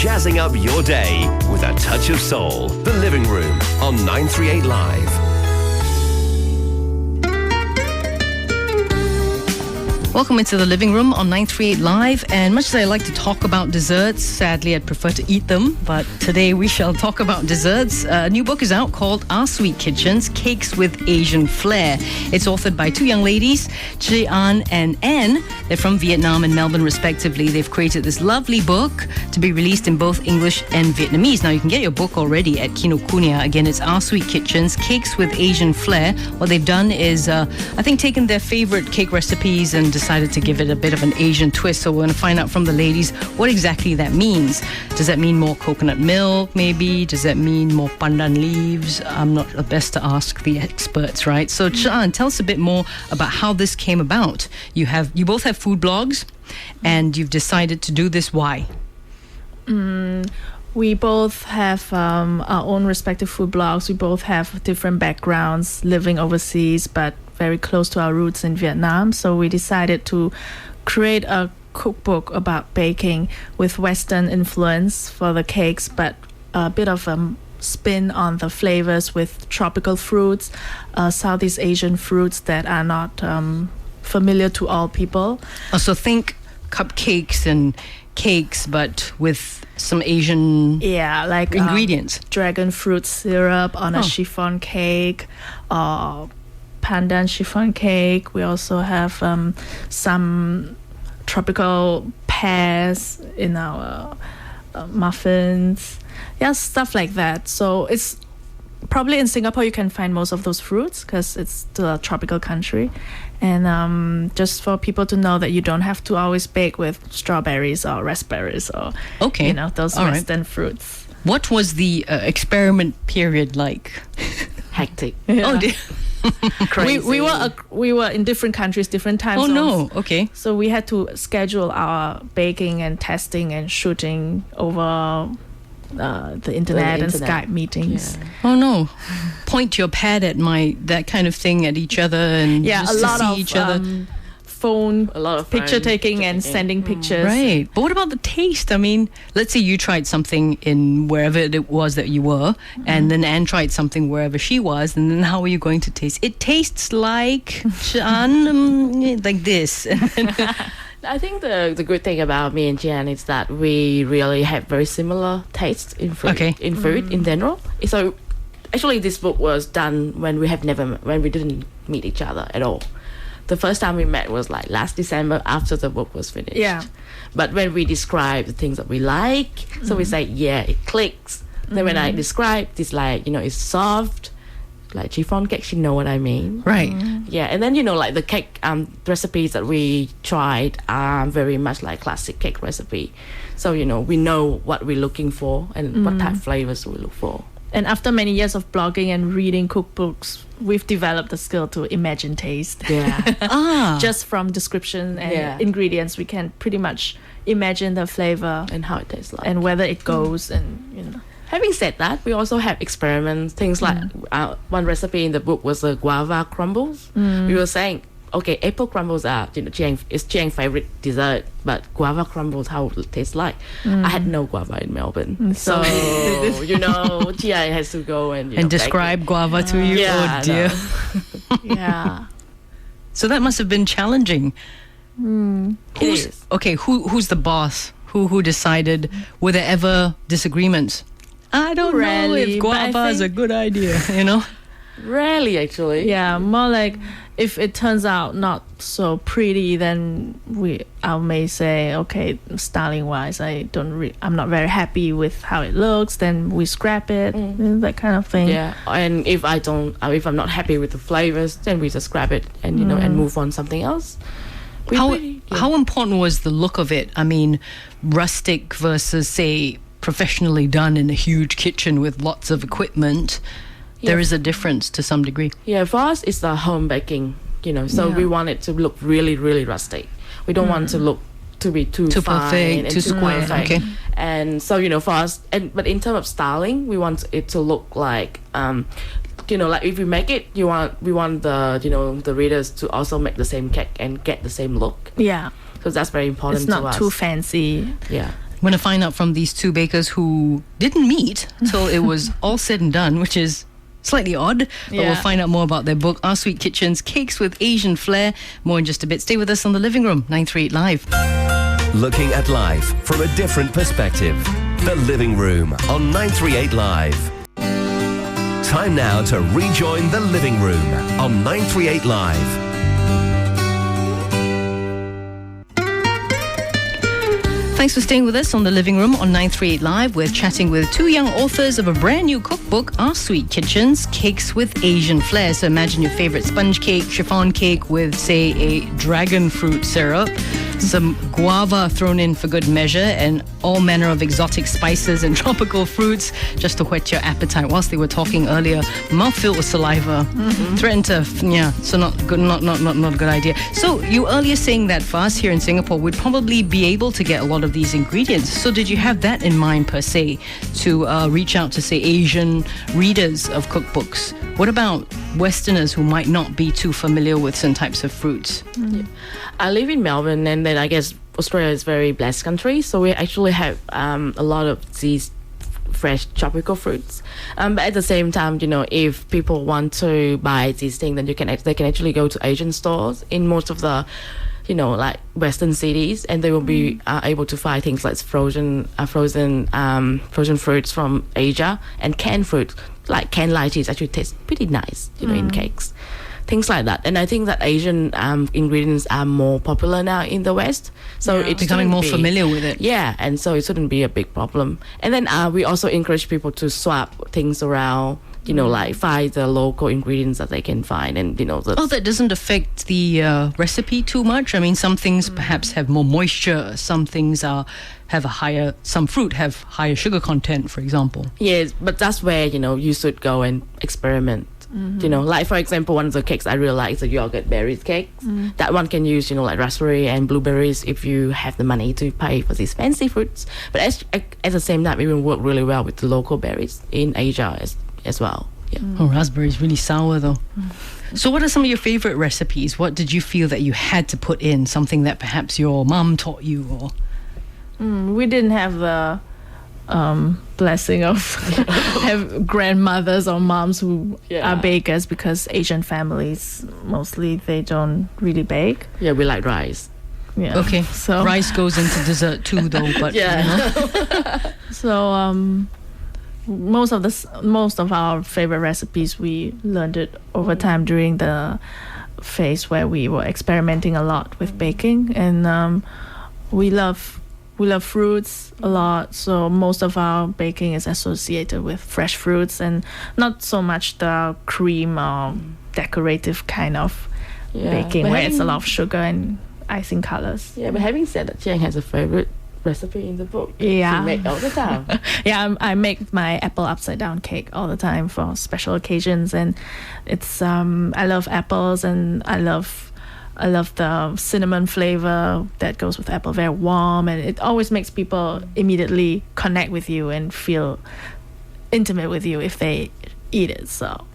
jazzing up your day with a touch of soul. The Living Room on 938 Live. Welcome into the Living Room on 938 Live. And much as I like to talk about desserts, sadly I'd prefer to eat them. But today we shall talk about desserts. A new book is out called Our Sweet Kitchens, Cakes with Asian Flair. It's authored by two young ladies, Chi Anh and Anh. They're from Vietnam and Melbourne respectively. They've created this lovely book to be released in both English and Vietnamese. Now you can get your book already at Kinokuniya. Again, it's Our Sweet Kitchens, Cakes with Asian Flair. What they've done is, I think, taken their favorite cake recipes and decided to give it a bit of an Asian twist. So we're going to find out from the ladies what exactly that means. Does that mean more coconut milk, maybe? Does that mean more pandan leaves? I'm not the best to ask the experts, right? So Chi Anh, tell us a bit more about how this came about. You both have food blogs, and you've decided to do this. Why? We both have our own respective food blogs. We both have different backgrounds, living overseas, but very close to our roots in Vietnam. So we decided to create a cookbook about baking with Western influence for the cakes, but a bit of a spin on the flavors with tropical fruits, Southeast Asian fruits that are not familiar to all people. So think cupcakes and cakes, but with some Asian ingredients. Dragon fruit syrup on a chiffon cake, or pandan chiffon cake. We also have some tropical pears in our muffins. Yeah, stuff like that. So it's probably in Singapore you can find most of those fruits because it's still a tropical country. And just for people to know that you don't have to always bake with strawberries or raspberries or those Western fruits. What was the experiment period like? Hectic. Yeah. Oh dear. Crazy. We were in different countries, different time zones. Oh no, okay. So we had to schedule our baking and testing and shooting over the internet and Skype meetings. Yeah. Oh no. Point your pad at that kind of thing at each other and a just lot to see of each other. Phone, a lot of picture taking and sending pictures. Right. But what about the taste? I mean, let's say you tried something in wherever it was that you were, and then Anne tried something wherever she was, and then how are you going to taste? It tastes like like this. I think the good thing about me and Jan is that we really have very similar tastes in food. In general. So actually, this book was done when we didn't meet each other at all. The first time we met was like last December after the book was finished. Yeah. But when we describe the things that we like, so we say, yeah, it clicks. Then when I describe this, like, it's soft, like chiffon cake, you know what I mean? Right. Yeah, and then, like the cake recipes that we tried are very much like classic cake recipe. So, we know what we're looking for and what type of flavors we look for. And after many years of blogging and reading cookbooks, we've developed the skill to imagine taste. Yeah. Just from description and ingredients, we can pretty much imagine the flavor and how it tastes like. And whether it goes and, Having said that, we also have experiments. Things like one recipe in the book was the guava crumbles. We were saying, okay, apple crumbles are, Chiang's favorite dessert, but guava crumbles, how it tastes like. I had no guava in Melbourne. So, Chiang has to go and describe guava to you. Yeah, oh dear. Yeah. So that must have been challenging. Who's the boss? Who decided? Were there ever disagreements? I don't know if guava is a good idea, Rarely, actually. Yeah, more like if it turns out not so pretty, then I may say, okay, styling wise, I'm not very happy with how it looks. Then we scrap it, that kind of thing. Yeah, and if I'm not happy with the flavors, then we just scrap it and and move on something else. How important was the look of it? I mean, rustic versus, say, professionally done in a huge kitchen with lots of equipment. There is a difference to some degree. Yeah, for us, it's the home baking, so we want it to look really, really rustic. We don't want to be too fine perfect, and too square. perfect. Okay. And so, for us, but in terms of styling, we want it to look like, like if we make it, we want the the readers to also make the same cake and get the same look. Yeah. So that's very important It's to us. not too fancy. Yeah. going to find out from these two bakers who didn't meet till it was all said and done, which is slightly odd, but we'll find out more about their book, Our Sweet Kitchens, Cakes with Asian Flair. More in just a bit. Stay with us on The Living Room, 938 Live. Looking at life from a different perspective. The Living Room on 938 Live. Time now to rejoin The Living Room on 938 Live. Thanks for staying with us on The Living Room on 938 Live. We're chatting with two young authors of a brand new cookbook, Our Sweet Kitchens, Cakes with Asian Flair. So imagine your favorite sponge cake, chiffon cake with, say, a dragon fruit syrup, some guava thrown in for good measure, and all manner of exotic spices and tropical fruits just to whet your appetite. Whilst they were talking earlier, mouth filled with saliva, threatened to, so not good, not a good idea. So you earlier saying that for us here in Singapore, we'd probably be able to get a lot of these ingredients. So did you have that in mind per se to reach out to, say, Asian readers of cookbooks? What about Westerners who might not be too familiar with certain types of fruits? I live in Melbourne, and then I guess Australia is a very blessed country, so we actually have a lot of these fresh tropical fruits. But at the same time, if people want to buy these things, then they can actually go to Asian stores in most of the like Western cities, and they will be able to find things like frozen fruits from Asia, and canned fruit, like canned lychees actually taste pretty nice, in cakes. Things like that. And I think that Asian ingredients are more popular now in the West. So it's becoming more familiar with it. Yeah, and so it shouldn't be a big problem. And then we also encourage people to swap things around, like find the local ingredients that they can find. And, that doesn't affect the recipe too much? I mean, some things perhaps have more moisture. Some things some fruit have higher sugar content, for example. Yes, but that's where, you should go and experiment. Like for example, one of the cakes I really like is the yogurt berries cake. That one can use, like raspberry and blueberries if you have the money to pay for these fancy fruits. But at the same time, it will work really well with the local berries in Asia as well. Yeah. Oh, raspberry is really sour though. So what are some of your favorite recipes? What did you feel that you had to put in? Something that perhaps your mom taught you? Or We didn't have the blessing of have grandmothers or moms who are bakers, because Asian families mostly they don't really bake. Yeah, we like rice. Yeah. Okay. So rice goes into dessert too, though. But So most of our favorite recipes we learned it over time during the phase where we were experimenting a lot with baking, and we love fruits a lot, so most of our baking is associated with fresh fruits and not so much the cream or decorative kind of baking where it's a lot of sugar and icing colors. Yeah, but having said that, Chi Anh has a favorite recipe in the book. Yeah. She make all the time. I make my apple upside down cake all the time for special occasions, and it's I love apples, and I love the cinnamon flavor that goes with apple, very warm, and it always makes people immediately connect with you and feel intimate with you if they eat it. So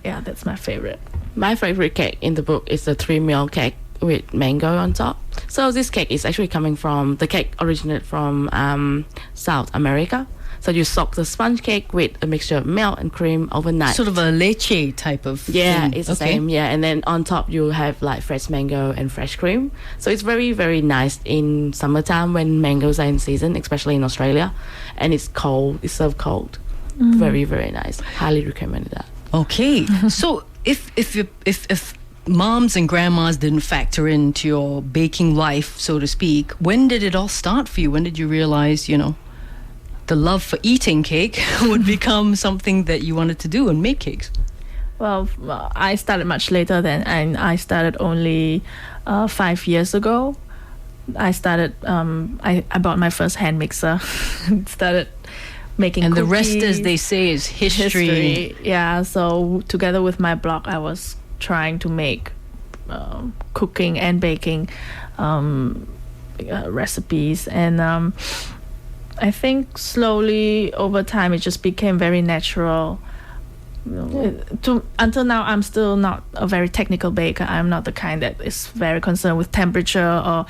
yeah, that's my favorite. My favorite cake in the book is the 3-meal cake with mango on top. So this cake is actually the cake originated from South America. So you soak the sponge cake with a mixture of milk and cream overnight. Sort of a leche type of thing. It's the same, and then on top you have like fresh mango and fresh cream. So it's very, very nice in summertime when mangoes are in season, especially in Australia, and it's cold, it's served cold. Very, very nice. Highly recommend that. Okay. So if moms and grandmas didn't factor into your baking life, so to speak, when did it all start for you? When did you realize, the love for eating cake would become something that you wanted to do and make cakes? Well, I started much later then, and I started only 5 years ago. I started, I bought my first hand mixer, started making and cookies. The rest, as they say, is history. Yeah, so together with my blog, I was trying to make cooking and baking recipes, and I think slowly over time it just became very natural. Until now, I'm still not a very technical baker. I'm not the kind that is very concerned with temperature or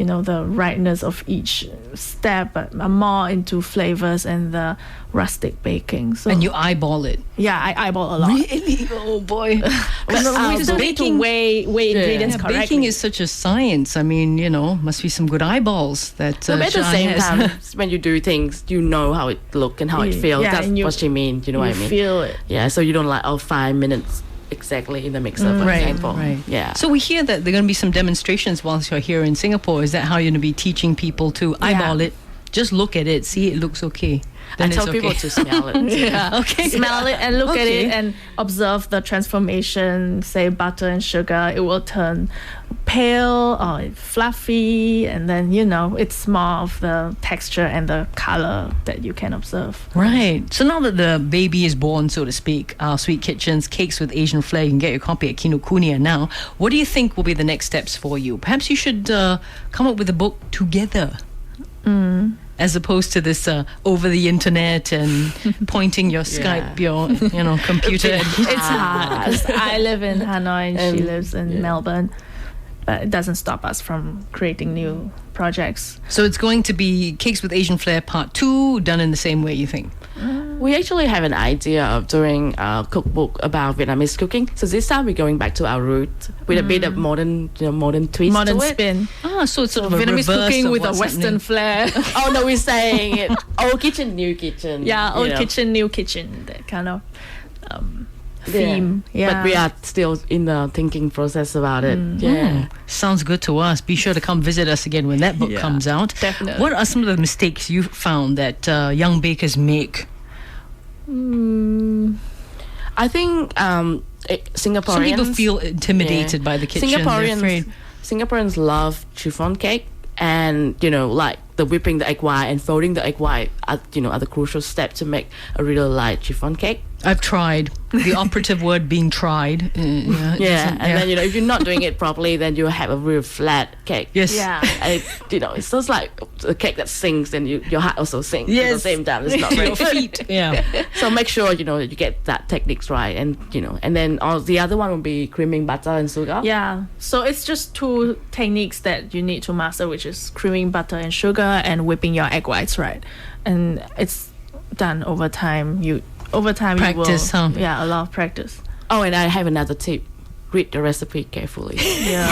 the rightness of each step, but I'm more into flavors and the rustic baking. So And you eyeball it. yeah, I eyeball a lot. Really? Oh boy. We still need to weigh ingredients correctly. Baking is such a science. I mean, must be some good eyeballs that But at the Chi same has. time, when you do things, you know how it look and how it feels. Yeah, That's and what she means. You know You what I mean? feel it. Yeah. So you don't like 5 minutes exactly in the mixer, for Right, example. right. Yeah. So we hear that there are going to be some demonstrations whilst you're here in Singapore. Is that how you're going to be teaching people to eyeball it? Just look at it, see it looks okay. I Then tell it's people okay. to smell it. Yeah, okay. Smell it and look at Okay. it and observe the transformation. Say butter and sugar, it will turn pale or fluffy, and then it's more of the texture and the color that you can observe. Right. So now that the baby is born, so to speak, Sweet Kitchen's Cakes with Asian Flair, you can get your copy at Kinokuniya now. What do you think will be the next steps for you? Perhaps you should come up with a book together. As opposed to this over the internet and pointing your Skype, your computer. It's hard 'cause I live in Hanoi and she lives in Melbourne, but it doesn't stop us from creating new projects. So it's going to be Cakes with Asian Flair Part 2, done in the same way, you think? We actually have an idea of doing a cookbook about Vietnamese cooking. So this time we're going back to our roots with a bit of modern twist Modern to it. spin. Ah, so it's sort of a Vietnamese reverse cooking of with a what's Western happening. flair. Oh no, we're saying it. Old kitchen, new kitchen. Yeah, you old know. kitchen, new kitchen, that kind of theme. Yeah. But we are still in the thinking process about it. Yeah. Sounds good to us. Be sure to come visit us again when that book Yeah, comes out. definitely. What are some of the mistakes you found that young bakers make? I think Singaporeans. Some people feel intimidated by the kitchen. They're afraid. Singaporeans love chiffon cake, and like the whipping the egg white and folding the egg white are the crucial step to make a really light chiffon cake. I've tried. The operative word being tried. Yeah, and then if you're not doing it properly, then you have a real flat cake. Yes. Yeah. And it's just like a cake that sings, and your heart also sings at the Yes. same time. It's not very Your feet. Yeah. So make sure that you get that techniques right, and and then the other one will be creaming butter and sugar. Yeah, so it's just two techniques that you need to master, which is creaming butter and sugar and whipping your egg whites right. And it's done over time. Practice, you will, huh? Yeah, a lot of practice. Oh, and I have another tip. Read the recipe carefully. Yeah.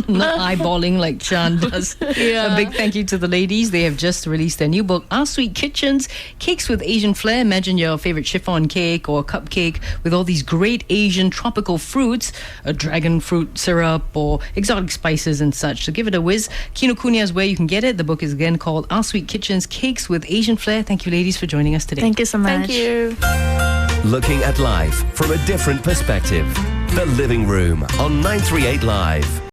Not eyeballing like Chan does. A big thank you to the ladies. They have just released their new book, Our Sweet Kitchens, Cakes with Asian Flair. Imagine your favorite chiffon cake or cupcake with all these great Asian tropical fruits, a dragon fruit syrup or exotic spices and such. So give it a whiz. Kinokuniya is where you can get it. The book is again called Our Sweet Kitchens, Cakes with Asian Flair. Thank you, ladies, for joining us today. Thank you so much. Thank you. Looking at life from a different perspective. The Living Room on 938 Live.